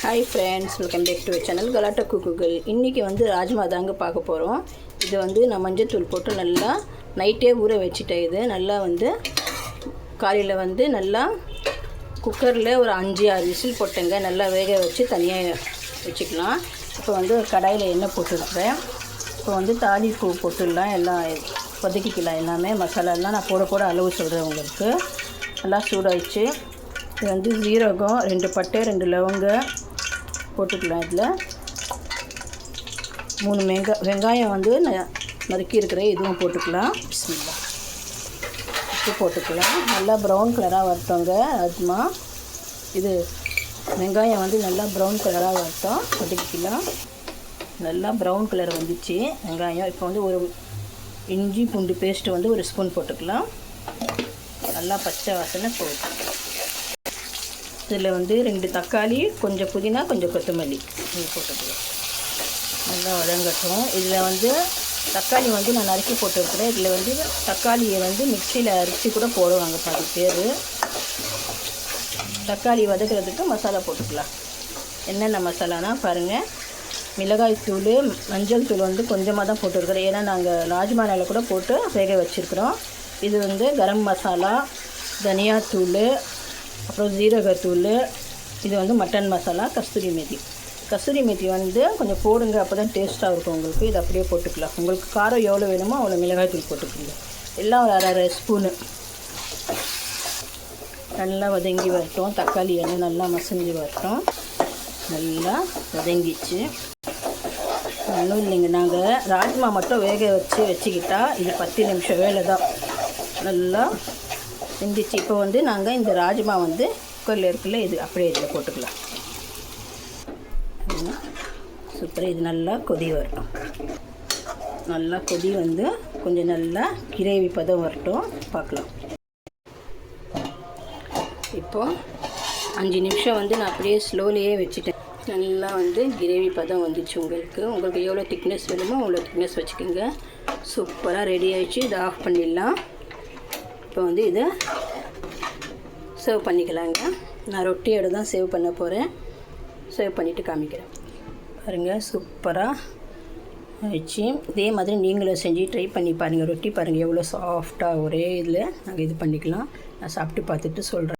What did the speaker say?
Hi friends, welcome back to channel Galatta குக்குகள். இன்றைக்கி ராஜ்மா தாங்க பார்க்க போகிறோம். இது நான் மஞ்சத்தூள் போட்டு நல்லா நைட்டே ஊற வச்சுட்டேன். இது நல்லா காலையில் நல்லா குக்கரில் ஒரு 5-6 விசில் போட்டேங்க. நல்லா வேக வச்சு தனியாக வச்சுக்கலாம். இப்போ ஒரு கடாயில் எண்ணெய் போட்டுருக்குறேன். இப்போ தாளிப்பூ போட்டுடலாம். எல்லாம் கொதிக்கலாம். எல்லாமே மசாலாலாம் நான் போட அளவு சொல்கிறேன் உங்களுக்கு. நல்லா சூடாகிடுச்சு. இது ஜீரகம், 2 பட்டை, 2 லவங்க போட்டுக்கலாம். இதில் 3 வெங்காயம் நறுக்கி இருக்கிறேன். இதுவும் போட்டுக்கலாம். பிஸ்மில்லாஹ். உப்பு போட்டுக்கலாம். நல்லா ப்ரௌன் கலராக வரட்டோங்க. அதுமா இது வெங்காயம் நல்லா ப்ரௌன் கலராக வரட்டும். கொதிக்கலாம். நல்லா ப்ரௌன் கலர் வந்துச்சு வெங்காயம். இப்போ ஒரு இஞ்சி பூண்டு பேஸ்ட்டு 1 ஸ்பூன் போட்டுக்கலாம். நல்லா பச்சை வாசனை போகும். இதில் 2 தக்காளி, கொஞ்சம் புதினா, கொஞ்சம் கொத்தமல்லி இது போட்டுக்கலாம். நல்லா வதங்கட்டும். இதில் தக்காளி நான் நறுக்கி போட்டுருக்குறேன். இதில் தக்காளியை மிக்சியில் அரைச்சி கூட போடுவாங்க பாதி பேர். தக்காளி வதக்கிறதுக்கு மசாலா போட்டுக்கலாம். என்னென்ன மசாலானா பாருங்கள். மிளகாய் தூள், மஞ்சள் தூள் கொஞ்சமாக தான் போட்டுருக்குறேன். ஏன்னா நாங்கள் ராஜ்மாவில் கூட போட்டு வேக வச்சுருக்குறோம். இது கரம் மசாலா, தனியாத்தூள், அப்புறம் ஜீரகத்தூள், இது மட்டன் மசாலா, கஸ்தூரி மேத்தி. கஸ்தூரி மேத்தி கொஞ்சம் போடுங்க, அப்போ தான் டேஸ்ட்டாக இருக்கும் உங்களுக்கு. இது அப்படியே போட்டுக்கலாம். உங்களுக்கு காரம் எவ்வளோ வேணுமோ அவ்வளோ மிளகாய் தூள் போட்டுக்கோங்க. எல்லாம் ஒரு 1/2 ஸ்பூனு. நல்லா வதங்கி வரட்டும். தக்காளி நல்லா மசிஞ்சு வரட்டும். நல்லா வதங்கிச்சு. ஒன்றும் இல்லைங்க, நாங்கள் ராஜ்மா மட்டும் வேக வச்சுக்கிட்டா இது 10 நிமிஷம் வேலை தான். நல்லா வெந்துச்சு. இப்போ நாங்கள் இந்த ராஜ்மா குக்கரில் இருக்குல்ல, இது அப்படியே இதில் போட்டுக்கலாம். சூப்பராக இது நல்லா கொதி வரட்டும். நல்லா கொதி கொஞ்சம் நல்லா கிரேவி பதம் வரட்டும். பார்க்கலாம். இப்போது 5 நிமிஷம் நான் அப்படியே ஸ்லோலியே வச்சுட்டேன். நல்லா கிரேவி பதம் வந்துச்சு. உங்களுக்கு எவ்வளோ திக்னஸ் வேணுமோ அவ்வளோ திக்னஸ் வச்சுக்கோங்க. சூப்பராக ரெடி ஆகிடுச்சு. இதை ஆஃப் பண்ணிடலாம். இப்போ இதை சர்வ் பண்ணிக்கலாங்க. நான் ரொட்டியோடு தான் சேவ் பண்ண போகிறேன். சர்வ் பண்ணிவிட்டு காமிக்கிறேன். பாருங்கள், சூப்பராக ஆயிடுச்சு. இதே மாதிரி நீங்களும் செஞ்சு ட்ரை பண்ணி பாருங்கள். ரொட்டி பாருங்கள் எவ்வளோ சாஃப்டாக ஒரே இதில் நாங்கள் இது பண்ணிக்கலாம். நான் சாப்பிட்டு பார்த்துட்டு சொல்கிறேன்.